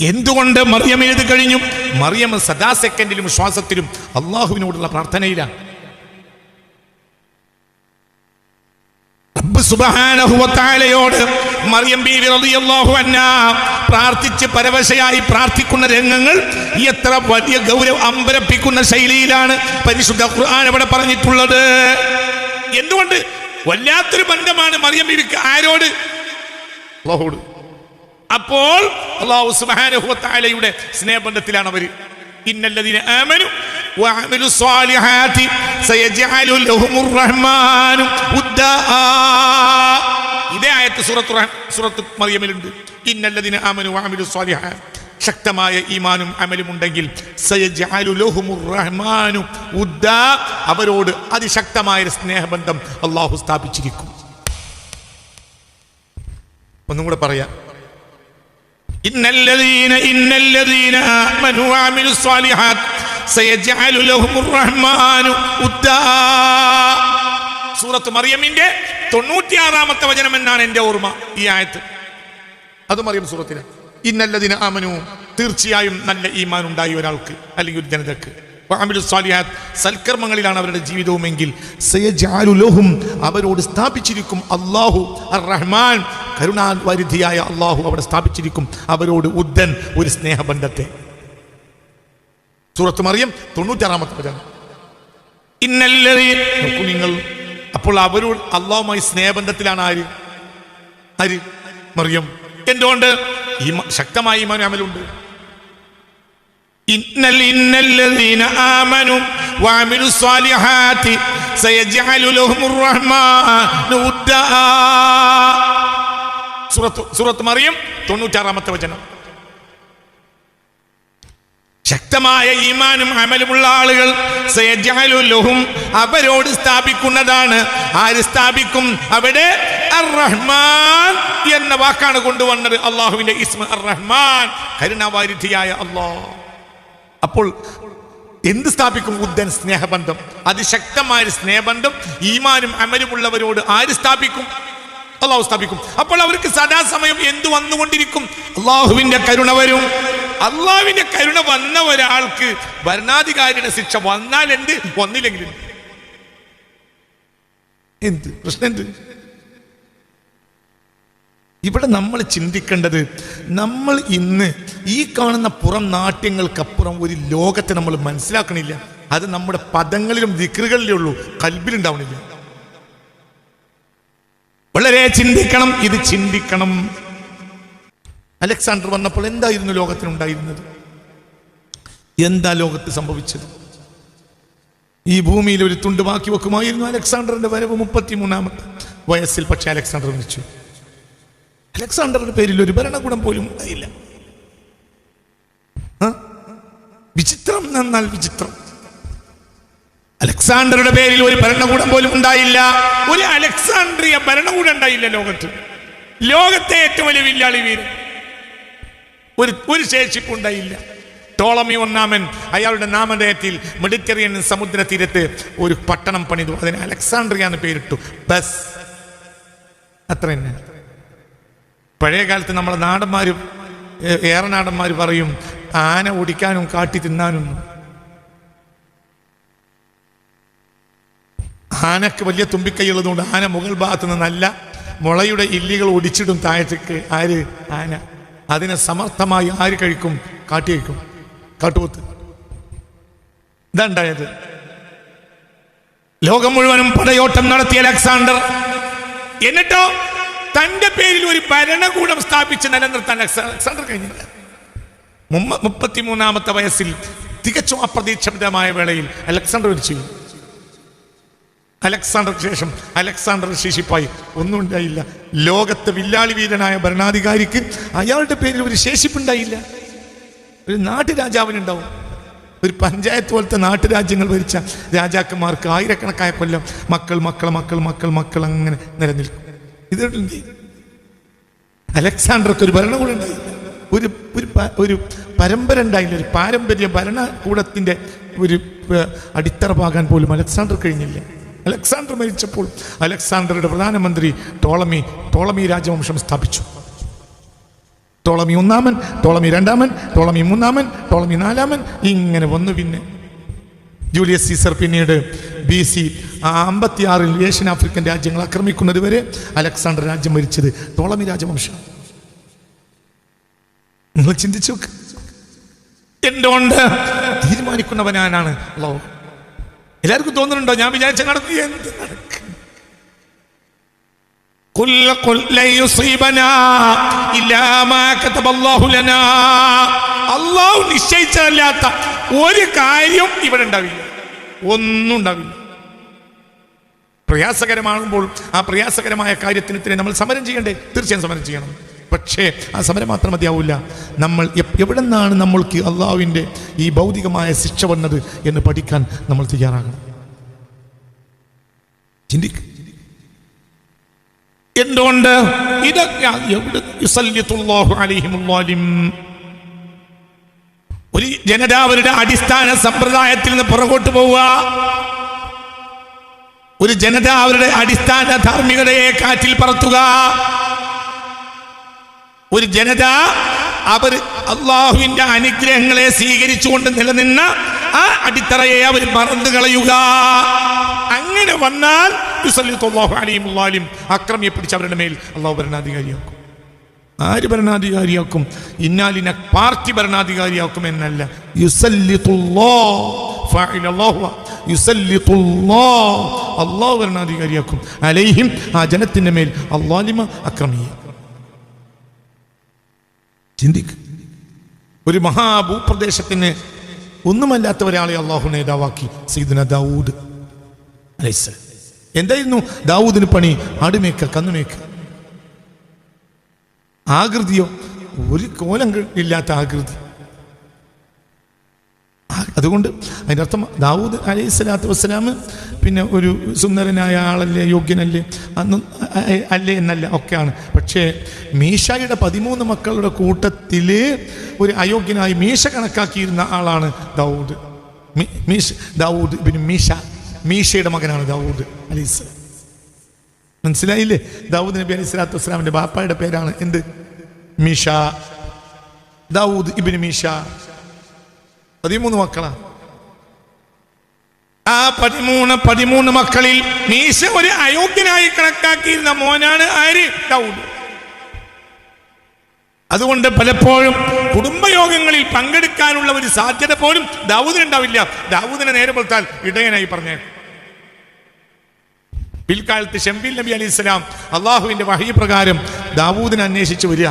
എന്തുകൊണ്ട് മറിയം എഴുതി കഴിഞ്ഞു? മറിയം സദാ സെക്കൻഡിലും ശ്വാസത്തിലും അള്ളാഹുവിനോടുള്ള പ്രാർത്ഥനയിലാണ്. റബ്ബ് സുബ്ഹാനഹു വ തആലയോട് മറിയം ബീവി റളിയല്ലാഹു അൻഹാ പ്രാർത്ഥിച്ച് പരവശയായി പ്രാർത്ഥിക്കുന്ന രംഗങ്ങൾ എത്ര വലിയ ഗൗരവം അമ്പരപ്പിക്കുന്ന ശൈലിയിലാണ് പരിശുദ്ധ ഖുർആൻ അവിടെ പറഞ്ഞിട്ടുള്ളത്. എന്തുകൊണ്ട്? വല്ലാത്തൊരു ബന്ധമാണ് മറിയം ബീവിക്ക്. ആരോട്? അല്ലാഹുവോട്. അപ്പോൾ അല്ലാഹു സുബ്ഹാനഹു വ തആലയുടെ സ്നേഹബന്ധത്തിലാണ് അവർ. ഇന്നല്ലദീന ആമനു വഅമിലു സ്വാലിഹാതി സയജ്അലു ലഹുമുർ റഹ്മാനു ഉദ്ദാ. ഇതേ ആയത്ത് സൂറത്ത് മറിയമിലുണ്ട്. ഇന്നല്ലദീന ആമനു വഅമിലു സ്വാലിഹാതി, ശക്തമായ ഈമാനും അമലും ഉണ്ടെങ്കിൽ സയജ്അലു ലഹുമുർ റഹ്മാനു ഉദ്ദാ, അവരോട് അതിശക്തമായ സ്നേഹബന്ധം അല്ലാഹു സ്ഥാപിച്ചിരിക്കും. ഒന്നും കൂടെ പറയാം. ഇന്നല്ലദീന ആമനു വഅമിലു സ്വാലിഹാതി സയജ്അലു ലഹുമുർ റഹ്മാനു ഉദ്ദാ. സൂറത്ത് മറിയമിന്റെ 96-ാമത്തെ വചനം എന്നാണ് എൻ്റെ ഓർമ്മ ഈ ആയത്ത്. അത് മറിയം സൂറത്തിന്. ഇന്നല്ലദീന ആമനു, തീർച്ചയായും നല്ല ഈമാൻ ഉണ്ടായ ഒരാൾക്ക് അല്ലെങ്കിൽ ഒരു ജനതക്ക്, വഅമിലു സ്വാലിഹാത്ത്, സൽക്കർമ്മങ്ങളിലാണ് അവരുടെ ജീവിതവുമെങ്കിൽ സയജ്അലു ലഹും, അവരോട് സ്ഥാപിച്ചിരിക്കും അല്ലാഹു അർ റഹ്മാൻ, കരുണാവാരിധിയായ അല്ലാഹു അവിടെ സ്ഥാപിച്ചിരിക്കും അവരോട് ഉദ്ദൻ, ഒരു സ്നേഹബന്ധത്തെ. സൂറത്ത് മറിയം 96-ാമത്തെ വചനം. ഇന്നല്ലദീന, നോക്കൂ നിങ്ങൾ. അപ്പോൾ അവരോട് അല്ലാഹുമായി സ്നേഹബന്ധത്തിലാണ് ആര്? മറിയം. എന്തുകൊണ്ട്? ശക്തമായ ഈമാനും അമലുണ്ട്. ഇന്നല്ലദീന ആമനു വഅമിലു സ്വാലിഹാതി സയജ്അലു ലഹുമുർ റഹ്മാനു ഉദ്ദാ. സൂറത്ത് മറിയം 96-ാമത്തെ വചനം. ശക്തമായ ഈമാനും അമലുമുള്ള ആളുകൾ സയജ്അലു ലഹും, അവരോട് സ്ഥാപിക്കുന്നതാണ്. ആര് സ്ഥാപിക്കും? അവിടെ അർ റഹ്മാൻ എന്ന വാക്കാണ് കൊണ്ടുവന്നത്. അള്ളാഹുവിന്റെ ഇസ്മ അർ റഹ്മാൻ, കരുണാവാരിധിയായ അല്ലാഹ്. അപ്പോൾ എന്ത് സ്ഥാപിക്കും? ഉദ്ദൻ, സ്നേഹബന്ധം, അതിശക്തമായ സ്നേഹബന്ധം ഈമാനും അമലുമുള്ളവരോട് ആര് സ്ഥാപിക്കും? അള്ളാഹു സ്ഥാപിക്കും. അപ്പോൾ അവർക്ക് സദാസമയം എന്തു വന്നുകൊണ്ടിരിക്കും? അള്ളാഹുവിന്റെ കരുണ വരും. അള്ളാഹുവിന്റെ കരുണ വന്ന ഒരാൾക്ക് ഭരണാധികാരിയുടെ ശിക്ഷ വന്നാൽ എന്ത്, വന്നില്ലെങ്കിൽ എന്ത് പ്രശ്നം? എന്ത്? ഇവിടെ നമ്മൾ ചിന്തിക്കേണ്ടത്, നമ്മൾ ഇന്ന് ഈ കാണുന്ന പുറം നാട്യങ്ങൾക്കപ്പുറം ഒരു ലോകത്തെ നമ്മൾ മനസ്സിലാക്കണില്ല. അത് നമ്മുടെ പദങ്ങളിലും ദിക്റുകളിലേ ഉള്ളൂ, ഖൽബിലുണ്ടാവണില്ല. വളരെ ചിന്തിക്കണം, ഇത് ചിന്തിക്കണം. അലക്സാണ്ടർ വന്നപ്പോൾ എന്തായിരുന്നു ലോകത്തിനുണ്ടായിരുന്നത്? എന്താ ലോകത്ത് സംഭവിച്ചത്? ഈ ഭൂമിയിൽ ഒരു തുണ്ട് ബാക്കി വെക്കുമായിരുന്നു. അലക്സാണ്ടറിന്റെ വരവ് 33-ാമത്തെ വയസ്സിൽ. പക്ഷെ അലക്സാണ്ടർ മരിച്ചു. അലക്സാണ്ടറുടെ പേരിൽ ഒരു ഭരണകൂടം പോലും ഉണ്ടായില്ല. വിചിത്രം എന്നാൽ വിചിത്രം. അലക്സാണ്ടറുടെ പേരിൽ ഒരു ഭരണകൂടം പോലും ഉണ്ടായില്ല. ഒരു അലക്സാണ്ട്രിയ ഭരണകൂടം ഉണ്ടായില്ല ലോകത്ത്. ലോകത്തെ ഏറ്റവും വലിയ വില്ലാളി വീരൻ, ഒരു ശേഷിപ്പുണ്ടായില്ല. ടോളമി ഒന്നാമൻ അയാളുടെ നാമധേയത്തിൽ മെഡിറ്ററേനിയൻ സമുദ്ര തീരത്ത് ഒരു പട്ടണം പണിതു. അതിന് അലക്സാണ്ട്രിയ എന്ന് പേരിട്ടു. ബസ് അത്ര തന്നെ. പഴയ കാലത്ത് നമ്മളെ നാടന്മാരും ഏറനാടന്മാർ പറയും ആന ഓടിക്കാനും കാട്ടി തിന്നാനും. ആനക്ക് വലിയ തുമ്പിക്കൈയുള്ളതുകൊണ്ട് ആന മുകൾ ഭാഗത്ത് നിന്ന് നല്ല മുളയുടെ ഇല്ലികൾ ഒടിച്ചിടും താഴത്തേക്ക്. ആര്? ആന. അതിനെ സമർത്ഥമായി ആര് കഴിക്കും? കാട്ടി കഴിക്കും. കാട്ടുപോത്ത്. ഇതാണ്ടായത്. ലോകം മുഴുവനും പടയോട്ടം നടത്തിയ അലക്സാണ്ടർ എന്നിട്ടോ തന്റെ പേരിൽ ഒരു ഭരണകൂടം സ്ഥാപിച്ച് നിലനിർത്താൻ അലക്സാണ്ടർ കഴിഞ്ഞില്ല. 33-ാമത്തെ വയസ്സിൽ തികച്ചും അപ്രതീക്ഷിതമായ വേളയിൽ അലക്സാണ്ടർ മരിച്ചു. അലക്സാണ്ടർക്ക് ശേഷം അലക്സാണ്ടർ ശേഷിപ്പായി ഒന്നും ഉണ്ടായില്ല. ലോകത്തെ വില്ലാളി വീരനായ ഭരണാധികാരിക്ക് അയാളുടെ പേരിൽ ഒരു ശേഷിപ്പുണ്ടായില്ല. ഒരു നാട്ടുരാജാവിനുണ്ടാവും. ഒരു പഞ്ചായത്ത് പോലത്തെ നാട്ടുരാജ്യങ്ങൾ ഭരിച്ച രാജാക്കന്മാർക്ക് ആയിരക്കണക്കായ കൊല്ലം മക്കൾ മക്കൾ മക്കൾ മക്കൾ മക്കൾ അങ്ങനെ നിലനിൽക്കും. ഇതുണ്ട്. അലക്സാണ്ടർക്ക് ഒരു ഭരണകൂടം ഉണ്ടായില്ല. ഒരു പരമ്പര ഉണ്ടായില്ല. ഒരു പാരമ്പര്യ ഭരണകൂടത്തിന്റെ ഒരു അടിത്തറ പാകാൻ പോലും അലക്സാണ്ടർ കഴിഞ്ഞില്ല. അലക്സാണ്ടർ മരിച്ചപ്പോൾ അലക്സാണ്ടറുടെ പ്രധാനമന്ത്രി ടോളമി രാജവംശം സ്ഥാപിച്ചു. ടോളമി ഒന്നാമൻ, ടോളമി രണ്ടാമൻ, ടോളമി മൂന്നാമൻ, ടോളമി നാലാമൻ, ഇങ്ങനെ വന്നു. പിന്നെ ജൂലിയസ് സീസർ പിന്നീട് BC 56 ഏഷ്യൻ ആഫ്രിക്കൻ രാജ്യങ്ങൾ ആക്രമിക്കുന്നത് വരെ അലക്സാണ്ടർ രാജ്യം ഭരിച്ചത് ടോളമി രാജവംശം. നിങ്ങൾ ചിന്തിച്ചു നോക്ക്. എന്തുകൊണ്ട്? തീരുമാനിക്കുന്നവനാണ് അല്ലാഹു. എല്ലാവർക്കും തോന്നുന്നുണ്ടോ ഞാൻ വിചാരിച്ച നടക്കും? എന്ത് നടക്കും? അല്ലാഹു നിശ്ചയിച്ചതല്ലാത്ത ഒരു കാര്യം ഇവിടെ ഉണ്ടാവില്ല. ഒന്നും ഉണ്ടാവില്ല. പ്രയാസകരമാകുമ്പോൾ ആ പ്രയാസകരമായ കാര്യത്തിനെതിരെ നമ്മൾ സമരം ചെയ്യണ്ടേ? തീർച്ചയായും സമരം ചെയ്യണം. പക്ഷേ ആ സമരം മാത്രം മതിയാവില്ല. നമ്മൾ എവിടെ നിന്നാണ് നമ്മൾക്ക് അള്ളാഹുവിൻ്റെ ഈ ഭൗതികമായ ശിക്ഷ വന്നത് എന്ന് പഠിക്കാൻ നമ്മൾ തയ്യാറാകണം. ചിന്തിക്ക്. എന്തുകൊണ്ട്? ഇതൊക്കെ ഒരു ജനത അവരുടെ അടിസ്ഥാന സമ്പ്രദായത്തിൽ നിന്ന് പുറകോട്ട് പോവുക. ഒരു ജനത അവരുടെ അടിസ്ഥാന ധാർമ്മികതയെ കാറ്റിൽ പറത്തുക. ഒരു ജനത അവർ അള്ളാഹുവിന്റെ അനുഗ്രഹങ്ങളെ സ്വീകരിച്ചുകൊണ്ട് നിലനിന്ന ആ അടിത്തറയെ അവർ മറന്നു കളയുക. അങ്ങനെ വന്നാൽ അക്രമിയെ പിടിച്ച് അവരുടെ മേൽ അള്ളാഹു ഭരണാധികാരിയാക്കും. ആര് ഭരണാധികാരിയാക്കും? ഇന്നാലിന പാർട്ടി ഭരണാധികാരിയാക്കും എന്നല്ല. അള്ളാഹു ഭരണാധികാരിയാക്കും. അലൈഹിം, ആ ജനത്തിന്റെ മേൽ അള്ളാലിമ അക്രമിയെ. ചിന്തിക്ക്. ഒരു മഹാഭൂപ്രദേശത്തിന് ഒന്നുമല്ലാത്ത ഒരാളെ അള്ളാഹു നേതാവാക്കി. സയ്യിദുന ദാവൂദ് അലൈഹിസ്സലാം. എന്തായിരുന്നു ദാവൂദിന് പണി? ആടുമേക്ക, കന്നുമേക്ക. ആകൃതിയോ ഒരു കോലം ഇല്ലാത്ത ആകൃതി. അതുകൊണ്ട് അതിൻ്റെ അർത്ഥം ദാവൂദ് അലൈഹിസ്സലാത്തു വസ്സലാം പിന്നെ ഒരു സുന്ദരനായ ആളല്ലേ, യോഗ്യനല്ലേ അന്ന് അല്ലേ എന്നല്ല, ഒക്കെയാണ്. പക്ഷേ മീശയുടെ 13 മക്കളുടെ കൂട്ടത്തിൽ ഒരു അയോഗ്യനായി മീശ കണക്കാക്കിയിരുന്ന ആളാണ് ദാവൂദ്. ദാവൂദ് ഇബ്നു മീശയുടെ മകനാണ് ദാവൂദ് അലൈഹിസ്സലാം. മനസ്സിലായില്ലേ? ദാവൂദ് നബി അലൈഹിസ്സലാത്തു വസ്സലാമിന്റെ ബാപ്പായുടെ പേരാണ് എന്ത്? മീശ. ദാവൂദ് ഇബ്നു മീശ. 13 മക്കളാണ്. ആ 13 മക്കളിൽ മീശ ഒരു അയോഗ്യനായി കണക്കാക്കിയിരുന്ന മോനാണ് ആര്? ദാവൂദ്. അതുകൊണ്ട് പലപ്പോഴും കുടുംബയോഗങ്ങളിൽ പങ്കെടുക്കാനുള്ള ഒരു സാധ്യത പോലും ദാവൂദിന് ഉണ്ടാവില്ല. ദാവൂദിനെ നേരെ പുറത്താൽ ഇടയനായി പറഞ്ഞേ. പിൽക്കാലത്ത് ശംബീൽ നബി അലൈഹിസ്സലാം അള്ളാഹുവിന്റെ വഹി പ്രകാരം ദാവൂദിനെ അന്വേഷിച്ച് വരിക.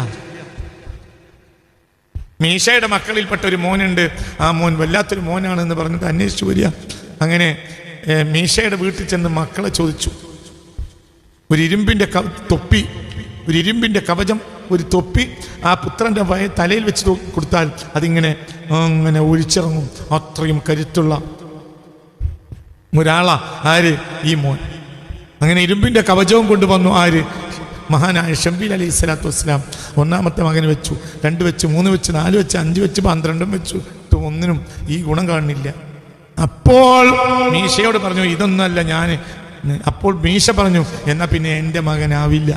മീശയുടെ മക്കളിൽപ്പെട്ട ഒരു മോനുണ്ട്, ആ മോൻ വല്ലാത്തൊരു മോനാണെന്ന് പറഞ്ഞിട്ട് അന്വേഷിച്ചു വരിക. അങ്ങനെ മീശയുടെ വീട്ടിൽ ചെന്ന് മക്കളെ ചോദിച്ചു. ഒരു ഇരുമ്പിൻ്റെ തൊപ്പി, ഒരു ഇരുമ്പിൻ്റെ കവചം ഒരു തൊപ്പി ആ പുത്രൻ്റെ തലയിൽ വെച്ച് കൊടുത്താൽ അതിങ്ങനെ അങ്ങനെ ഒലിച്ചിറങ്ങും. അത്രയും കരുത്തുള്ള ഒരാളാ ആര്? ഈ മോൻ. അങ്ങനെ ഇരുമ്പിൻ്റെ കവചവും കൊണ്ടുവന്നു ആര്? മഹാനായ ശംബീൽ അലൈഹി സ്വലാത്തു വസ്സലാം. ഒന്നാമത്തെ മകന് വെച്ചു, 2 വെച്ച്, 3 വെച്ച്, 4 വെച്ച്, 5 വെച്ച്, 12 വെച്ചു. ഒന്നിനും ഈ ഗുണം കാണുന്നില്ല. അപ്പോൾ മീശയോട് പറഞ്ഞു, ഇതൊന്നുമല്ല ഞാൻ. അപ്പോൾ മീശ പറഞ്ഞു, എന്നാൽ പിന്നെ എൻ്റെ മകനാവില്ല.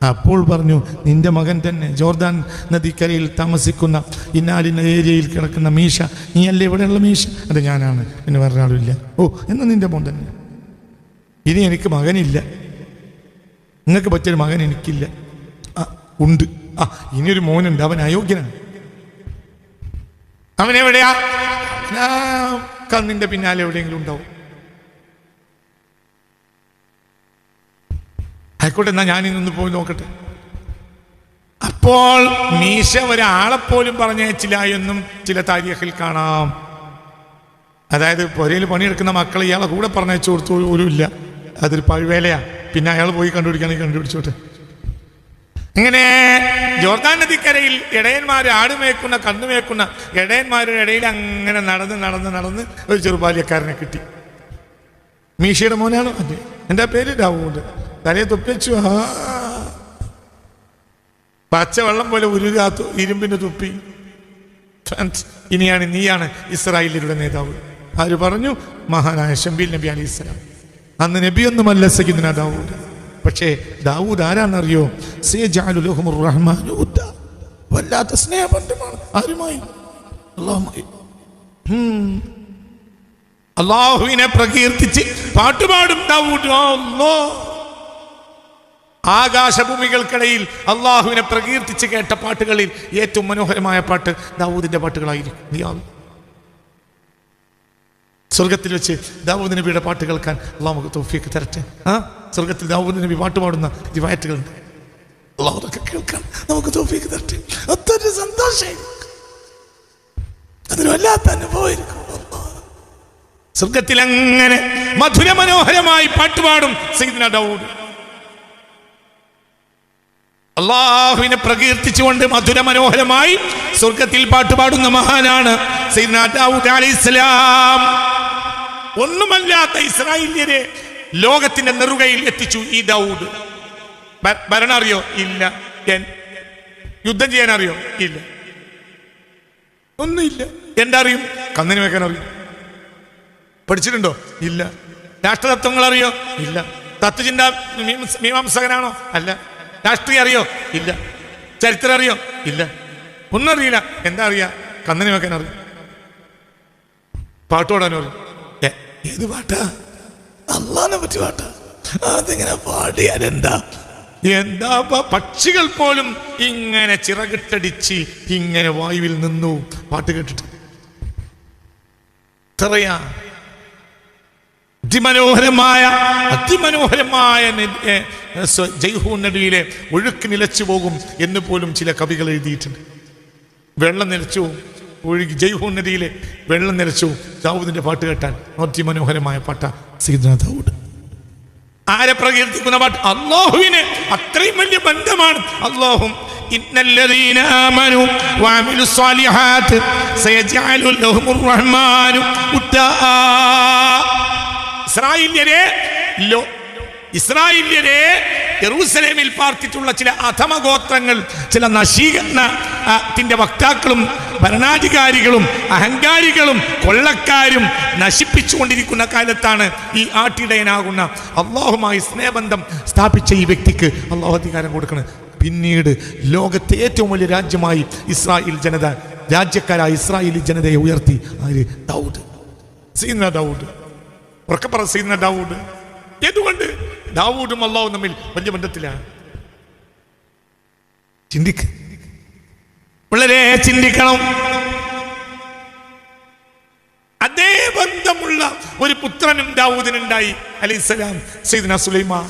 അപ്പോൾ പറഞ്ഞു, നിന്റെ മകൻ തന്നെ, ജോർദാൻ നദിക്കരയിൽ താമസിക്കുന്ന ഇന്നാലിന്ന ഏരിയയിൽ കിടക്കുന്ന മീശ. നീ അല്ലേ ഇവിടെയുള്ള മീശ? അത് ഞാനാണ്, പിന്നെ വേറെ ആളുമില്ല. ഓ, എന്നാൽ നിന്റെ മോൻ തന്നെ. ഇനി എനിക്ക് മകനില്ല, നിങ്ങൾക്ക് പറ്റിയൊരു മകൻ എനിക്കില്ല. ഉണ്ട്. ഇനിയൊരു മോനുണ്ട്, അവൻ അയോഗ്യനാണ്. അവനെവിടെയാ? കണ്ണിന്റെ പിന്നാലെ എവിടെയെങ്കിലും ഉണ്ടാവും. ആയിക്കോട്ടെ, എന്നാ ഞാനിന്നൊന്ന് പോയി നോക്കട്ടെ. അപ്പോൾ മീശ ഒരാളെപ്പോലും പറഞ്ഞയച്ചില്ല എന്നും ചില താരീഖിൽ കാണാം. അതായത് പുരയിൽ പണിയെടുക്കുന്ന മക്കളെ ഇയാളെ കൂടെ പറഞ്ഞയച്ചു കൊടുത്തു പോലും ഇല്ല. അതൊരു പഴുവേലയാ. പിന്നെ അയാൾ പോയി കണ്ടുപിടിക്കുകയാണെങ്കിൽ കണ്ടുപിടിച്ചോട്ടെ. ഇങ്ങനെ ജോർദാൻ നദിക്കരയിൽ ഇടയന്മാർ ആടുമേക്കുന്ന കന്നുമേക്കുന്ന ഇടയന്മാരുടെ ഇടയിൽ അങ്ങനെ നടന്ന് ഒരു ചെറുബാല്യക്കാരനെ കിട്ടി. മീശയുടെ മോനാണ്. അതെ, എൻ്റെ പേര് ദാവൂദ്. തലയെ തൊപ്പിച്ചു. പച്ചവെള്ളം പോലെ ഉരുകാത്തു ഇരുമ്പിന്റെ തുപ്പി. ഇനിയാണ് നീയാണ് ഇസ്രായേലിയുടെ നേതാവ്. ആര് പറഞ്ഞു? മഹാനായ ശംബീൽ നബി അലൈഹിസ്സലാം. അന്ന് നബിയൊന്നുമല്ല സയ്യിദുനാ ദാവൂദ്. പക്ഷേ ദാവൂദ് ആരാന്നറിയോ? വല്ലാത്ത സ്നേഹബന്ധമാണ്. ആരുമായി? അല്ലാഹുമായി. അല്ലാഹുവിനെ പ്രകീർത്തിച്ച് പാട്ടുപാടും ദാവൂദ്. ആകാശഭൂമികൾക്കിടയിൽ അള്ളാഹുവിനെ പ്രകീർത്തിച്ച് കേട്ട പാട്ടുകളിൽ ഏറ്റവും മനോഹരമായ പാട്ട് ദാവൂദിന്റെ പാട്ടുകളായിരിക്കും. സ്വർഗത്തിൽ വെച്ച് ദാവൂദ് നബിയുടെ പാട്ട് കേൾക്കാൻ അള്ളാഹു നമുക്ക് തൗഫീഖ് തരട്ടെ. സ്വർഗത്തിൽ ദാവൂദ് നബി പാട്ട് പാടുന്ന റിവായത്തുകളുണ്ട്. അള്ളാഹു അതൊക്കെ കേൾക്കാൻ നമുക്ക് തൗഫീഖ് തരട്ടെ. അതൊരു സന്തോഷം, അതൊരു വല്ലാത്ത അനുഭവമായിരിക്കും. സ്വർഗത്തിൽ അങ്ങനെ മധുര മനോഹരമായി പാട്ടുപാടും സയ്യിദ്നാ ദാവൂദ്. അള്ളാഹുവിനെ പ്രകീർത്തിച്ചുകൊണ്ട് മധുര മനോഹരമായി സ്വർഗത്തിൽ പാട്ടുപാടുന്ന മഹാനാണ് സയ്യിദ്നാ ദാവൂദ് അലൈഹിസ്സലാം. ഒന്നുമല്ലാത്ത ഇസ്രായേലിയരെ ലോകത്തിന്റെ നെറുകയിൽ എത്തിച്ചു ഈ ദാവൂദ്. ഭരണം അറിയോ? ഇല്ല. യുദ്ധം ചെയ്യാൻ അറിയോ? ഇല്ല. ഒന്നുമില്ല. എന്താ അറിയും? കന്നിന് വെക്കാൻ അറിയും. പഠിച്ചിട്ടുണ്ടോ? ഇല്ല. രാഷ്ട്രതത്വങ്ങൾ അറിയോ? ഇല്ല. തത്വചിന്ത മീമാംസകനാണോ? അല്ല. രാഷ്ട്രീയം അറിയോ? ഇല്ല. ചരിത്രം അറിയോ? ഇല്ല. ഒന്നും അറിയില്ല. എന്താ അറിയാ? കന്നിന് വെക്കാൻ അറിയും, പാട്ടുപാടാനും അറിയും. ഏത് പാട്ടാ? അള്ളാനെ പറ്റി പാട്ടാ. അതെങ്ങനെ പാടിയാലെന്താ? എന്താ? പക്ഷികൾ പോലും ഇങ്ങനെ ചിറകിട്ടടിച്ച് ഇങ്ങനെ വായുവിൽ നിന്നു പാട്ട് കേട്ടിട്ട്. എത്രയാ അതിമനോഹരമായ ജയ്ഹൂൻ നദിയിലെ ഒഴുക്ക് നിലച്ചു പോകും എന്ന് പോലും ചില കവികൾ എഴുതിയിട്ടുണ്ട്. വെള്ളം നിലച്ചു ഒഴുകി ജയ്ഹൂൻ നദിയിലെ വെള്ളം നിലച്ചു. ദാവൂദിന്റെ പാട്ട് കേട്ടാൽ അതിമനോഹരമായ പാട്ട സയ്യിദ്നാ ദാവൂദ്. ആരെ പ്രകീർത്തിക്കുന്ന പാട്ട്? അല്ലാഹുവിനെ. അത്രയും വലിയ ബന്ധമാണ്. അല്ലാഹും ഇന്നല്ലദീന ആമനു വഅമിലുസ് സ്വാലിഹാത്ത് സയജഅലു ലഹുമുർ റഹ്മാനു ഉദ്ദാ. ഇസ്രായേലിയരെ യെരൂശലേമിൽ പാർത്തിട്ടുള്ള ചില അധമഗോത്രങ്ങൾ, ചില നശീകരണത്തിന്റെ വക്താക്കളും ഭരണാധികാരികളും അഹങ്കാരികളും കൊള്ളക്കാരും നശിപ്പിച്ചുകൊണ്ടിരിക്കുന്ന കാലത്താണ് ഈ ആട്ടിടയനാകുന്ന അള്ളാഹുമായി സ്നേഹബന്ധം സ്ഥാപിച്ച ഈ വ്യക്തിക്ക് അള്ളാഹു അധികാരം കൊടുക്കണം. പിന്നീട് ലോകത്തെ ഏറ്റവും വലിയ രാജ്യമായി ഇസ്രായേൽ ജനത, രാജ്യക്കാരായ ഇസ്രായേലി ജനതയെ ഉയർത്തി ആര്? ദാവൂദ്. സയ്യിദ്നാ ദാവൂദ്. ഉറക്കപ്പറ സയ്യിദ്നാ ദാവൂദ്. എന്തുകൊണ്ട്? ദാവൂദും അല്ലാഹുവും തമ്മിൽ വലിയ ബന്ധത്തിലാണ്. വളരെ ചിന്തിക്കണം. അതേ ബന്ധമുള്ള ഒരു പുത്രനും ദാവൂദിനുണ്ടായി അലൈഹിസ്സലാം, സയ്യിദ്നാ സുലൈമാൻ.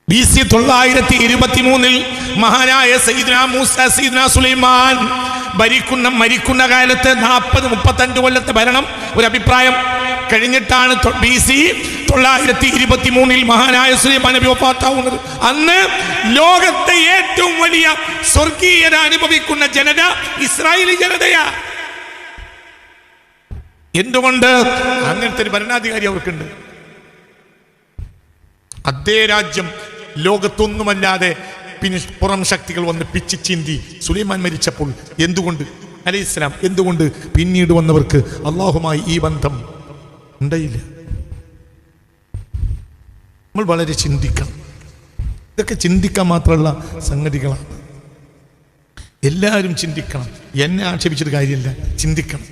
BC 923 മഹാനായ സയ്യിദ്നാ മൂസ, സയ്യിദ്നാ സുലൈമാൻ മരിക്കുന്ന കാലത്ത് 40-35 കൊല്ലത്തെ ഭരണം. ഒരു അഭിപ്രായം കഴിഞ്ഞിട്ടാണ് BC 923 മഹാനായ സുലൈമാൻ നബി വഫാത്താവുന്നത്. അന്ന് ലോകത്തെ ഏറ്റവും വലിയ സ്വർഗീയത അനുഭവിക്കുന്ന ജനത ഇസ്രായേലി ജനതയാ. എന്തുകൊണ്ട്? അങ്ങനത്തെ ഒരു ഭരണാധികാരി അവർക്കുണ്ട്. അതേ രാജ്യം ലോകത്തൊന്നുമല്ലാതെ പിന്നെ പുറം ശക്തികൾ വന്ന് പിച്ചി ചീന്തി സുലൈമാൻ മരിച്ചപ്പോൾ എന്തുകൊണ്ട് അലൈഹിസ്സലാം എന്തുകൊണ്ട് പിന്നീട് വന്നവർക്ക് അള്ളാഹുമായി ഈ ബന്ധം ഉണ്ടായില്ല? നമ്മൾ വളരെ ചിന്തിക്കണം. ഇതൊക്കെ ചിന്തിക്കാൻ മാത്രമുള്ള സംഗതികളാണ്. എല്ലാവരും ചിന്തിക്കണം. എന്നെ ആക്ഷേപിച്ചിട്ട് കാര്യമില്ല, ചിന്തിക്കണം.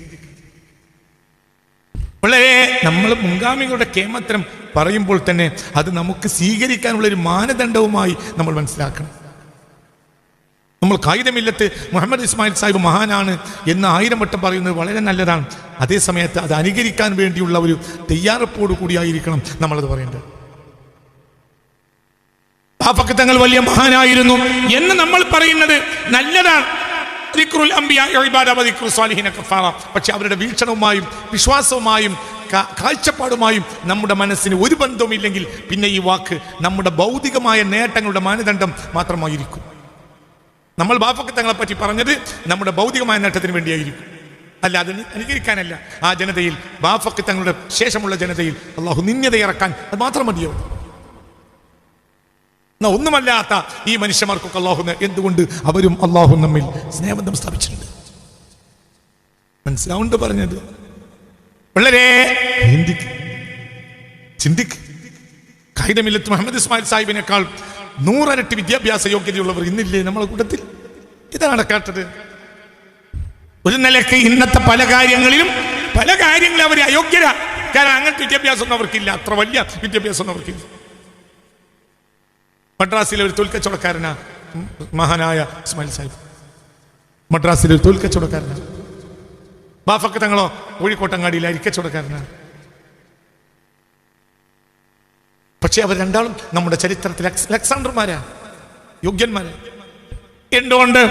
വളരെ നമ്മൾ മുൻഗാമികളുടെ കേമത്തരം പറയുമ്പോൾ തന്നെ അത് നമുക്ക് സ്വീകരിക്കാനുള്ള ഒരു മാനദണ്ഡവുമായി നമ്മൾ മനസ്സിലാക്കണം. നമ്മൾ ഖായിദമില്ലത്ത് മുഹമ്മദ് ഇസ്മായിൽ സാഹിബ് മഹാനാണ് എന്ന് 1000 വട്ടം പറയുന്നത് വളരെ നല്ലതാണ്. അതേ സമയത്ത് അത് അനുകരിക്കാൻ വേണ്ടിയുള്ള ഒരു തയ്യാറെടുപ്പോടു കൂടിയായിരിക്കണം നമ്മളത് പറയേണ്ടത്. തങ്ങൾ വലിയ മഹാനായിരുന്നു എന്ന് നമ്മൾ പറയുന്നത് നല്ലതാണ്. പക്ഷെ അവരുടെ വീക്ഷണവുമായും വിശ്വാസവുമായും കാഴ്ചപ്പാടുമായും നമ്മുടെ മനസ്സിന് ഒരു ബന്ധവുമില്ലെങ്കിൽ പിന്നെ ഈ വാക്ക് നമ്മുടെ ഭൗതികമായ നേട്ടങ്ങളുടെ മാനദണ്ഡം മാത്രമായിരിക്കും. നമ്മൾ ബാഫക്കത്തങ്ങളെ പറ്റി പറഞ്ഞത് നമ്മുടെ ഭൗതികമായ നേട്ടത്തിന് വേണ്ടിയായിരിക്കും, അല്ല അത് അനുകരിക്കാനല്ല. ആ ജനതയിൽ ബാഫക്കത്തങ്ങളുടെ ശേഷമുള്ള ജനതയിൽ അള്ളാഹു നിന്യത ഇറക്കാൻ അത് മാത്രം മതിയാവും. ഒന്നുമല്ലാത്ത ഈ മനുഷ്യന്മാർക്കൊക്കെ അള്ളാഹു എന്തുകൊണ്ട് അവരും അള്ളാഹു നമ്മിൽ സ്നേഹബന്ധം സ്ഥാപിച്ചിട്ടുണ്ട്. മനസ്സിലാവുണ്ട് പറഞ്ഞത്? വളരെ ചിന്തിക്ക്. ഖായിദമില്ലത്ത് മുഹമ്മദ് ഇസ്മായിൽ സാഹിബിനേക്കാൾ 100 ഇരട്ടി വിദ്യാഭ്യാസ യോഗ്യതയുള്ളവർ ഇന്നില്ലേ നമ്മളെ കൂട്ടത്തിൽ? ഇതാണ് നടക്കാത്തത്. ഒരു നിലയ്ക്ക് ഇന്നത്തെ പല കാര്യങ്ങളിലും അവർ അയോഗ്യരാ. കാരണം അങ്ങനത്തെ വിദ്യാഭ്യാസം ഒന്നും അവർക്കില്ല, അത്ര വലിയ വിദ്യാഭ്യാസം ഒന്നും അവർക്കില്ല. മദ്രാസിലെ ഒരു തൊഴിൽക്കച്ചവടക്കാരനാ മഹാനായ ഇസ്മായിൽ സാഹിബ്. മദ്രാസിലെ ഒരു തൊഴിൽക്കച്ചവടക്കാരനാണ്. ബാഫക്ക് തങ്ങളോ കോഴിക്കോട്ടങ്ങാടിയിലെ അരിക്കച്ചവടക്കാരനാണ്. പക്ഷെ അവർ രണ്ടാളും നമ്മുടെ ചരിത്രത്തിൽ അലക്സാണ്ടർമാരാ, യോഗ്യന്മാരാ. എന്തുകൊണ്ട്?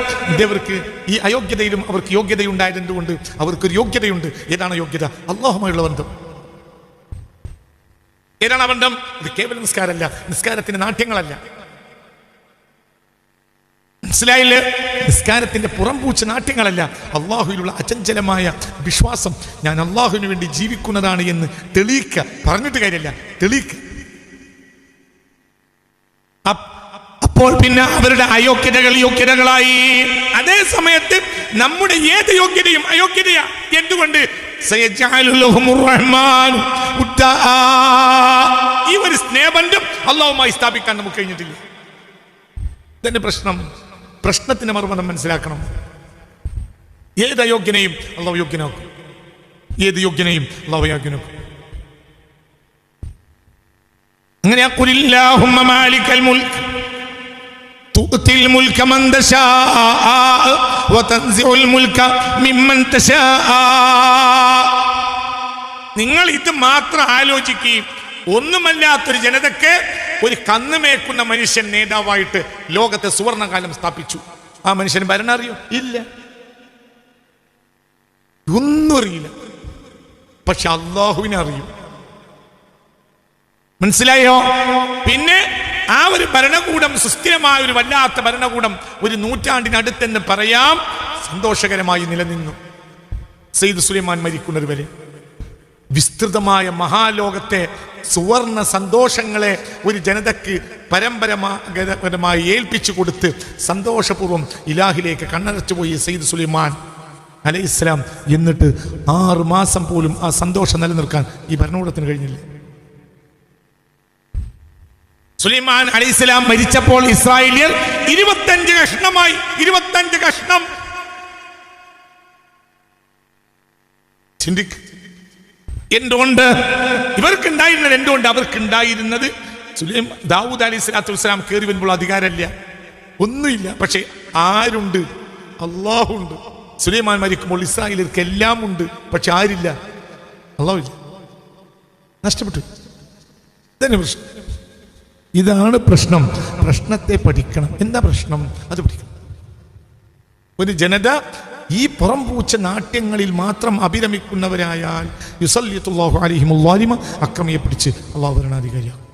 ഇവർക്ക് ഈ അയോഗ്യതയിലും അവർക്ക് യോഗ്യതയുണ്ടായത് എന്തുകൊണ്ട്? അവർക്കൊരു യോഗ്യതയുണ്ട്. ഏതാണ് യോഗ്യത? അല്ലാഹുമായുള്ള ബന്ധം. ഏതാണ് ആ ബന്ധം? ഇത് കേവല നിസ്കാരമല്ല, നിസ്കാരത്തിന്റെ നാട്യങ്ങളല്ല. മനസ്സിലായില്ലേ? നിസ്കാരത്തിന്റെ പുറംപൂച്ച നാട്യങ്ങളല്ല, അള്ളാഹുവിലുള്ള അചഞ്ചലമായ വിശ്വാസം. ഞാൻ അള്ളാഹുവിന് വേണ്ടി ജീവിക്കുന്നതാണ് എന്ന് തെളിയിക്കുക. പറഞ്ഞിട്ട് കാര്യമല്ല, തെളിയിക്കുക. അപ്പോൾ പിന്നെ അവരുടെ അയോഗ്യതകൾ യോഗ്യതകളായി. അതേ സമയത്ത് നമ്മുടെ ഏത് യോഗ്യതയും അയോഗ്യതയാ. എന്തുകൊണ്ട്? ഈ ഒരു സ്നേഹബന്ധം അള്ളാഹുമായി സ്ഥാപിക്കാൻ നമുക്ക് കഴിഞ്ഞിട്ടില്ല. ഇതന്നെ പ്രശ്നം. പ്രശ്നത്തിന്റെ മറുപദം മനസ്സിലാക്കണം. ഏത് അയോഗ്യനെയും അള്ളാഹു യോഗ്യനാക്കും. ഏത് യോഗ്യനെയും അള്ളാഹു യോഗ്യനാക്കും. അങ്ങനെയാ ഖുലില്ലാഹുമ്മ മാലിക്കൽ മുൽക്ക് തുഅ്തിൽ മുൽക മൻ തശാഅ വതൻസിഉൽ മുൽക മിമ്മൻ തശാഅ. നിങ്ങൾ ഇത് മാത്രം ആലോചിക്കുകയും ഒന്നുമല്ലാത്തൊരു ജനതയ്ക്ക് ഒരു കന്നുമേക്കുന്ന മനുഷ്യൻ നേതാവായിട്ട് ലോകത്തെ സുവർണകാലം സ്ഥാപിച്ചു. ആ മനുഷ്യന് ഭരണം അറിയോ? ഇല്ല, ഒന്നും അറിയില്ല. പക്ഷെ അള്ളാഹുവിനെ അറിയും. മനസ്സിലായോ? പിന്നെ ആ ഒരു ഭരണകൂടം, സുസ്ഥിരമായ ഒരു വല്ലാത്ത ഭരണകൂടം, ഒരു നൂറ്റാണ്ടിനടുത്തെന്ന് പറയാം സന്തോഷകരമായി നിലനിന്നു. സയ്യിദ് സുലൈമാൻ മരിക്കുന്നത് വരെ വിസ്തൃതമായ മഹാലോകത്തെ സുവർണ സന്തോഷങ്ങളെ ഒരു ജനതയ്ക്ക് പരമ്പരമായി ഏൽപ്പിച്ചു കൊടുത്ത് സന്തോഷപൂർവ്വം ഇലാഹിലേക്ക് കണ്ണടച്ചുപോയി സയ്യിദ് സുലൈമാൻ അലൈഹിസ്സലാം. എന്നിട്ട് 6 മാസം പോലും ആ സന്തോഷം നിലനിർത്താൻ ഈ ഭരണകൂടത്തിന് കഴിഞ്ഞില്ല. സുലൈമാൻ അലൈഹിസ്സലാം മരിച്ചപ്പോൾ ഇസ്രായേലിയർ 25 കഷ്ണമായി. 25 കഷ്ണം. ചിന്തിക്ക്. എന്തുകൊണ്ട് ഇവർക്കുണ്ടായിരുന്നത്? എന്തുകൊണ്ട് അവർക്കുണ്ടായിരുന്നത്? ദാവൂദ് അലൈഹി സ്വലാത്തു വസ്സലാം കയറി വരുമ്പോൾ അധികാരമില്ല, ഒന്നുമില്ല. പക്ഷെ ആരുണ്ട്? അള്ളാഹുണ്ട്. സുലൈമാൻ മരിക്കുമ്പോൾ ഇസ്രായേലിയർക്ക് എല്ലാം ഉണ്ട്, പക്ഷെ ആരില്ല? അള്ളാഹുവില്ല. നഷ്ടപ്പെട്ടു. ഇതന്നെ പ്രശ്നം. ഇതാണ് പ്രശ്നം. പ്രശ്നത്തെ പഠിക്കണം. എന്താ പ്രശ്നം? അത് പഠിക്കണം. ഒരു ജനത ഈ പുറംപൂച്ച നാട്യങ്ങളിൽ മാത്രം അഭിരമിക്കുന്നവരായാൽ യുസല്ലിത്തുല്ലാഹു അലൈഹിമുൽ വാലിമ, അക്രമിയെ പിടിച്ച് അള്ളാഹു ഭരണാധികാരിയാക്കും.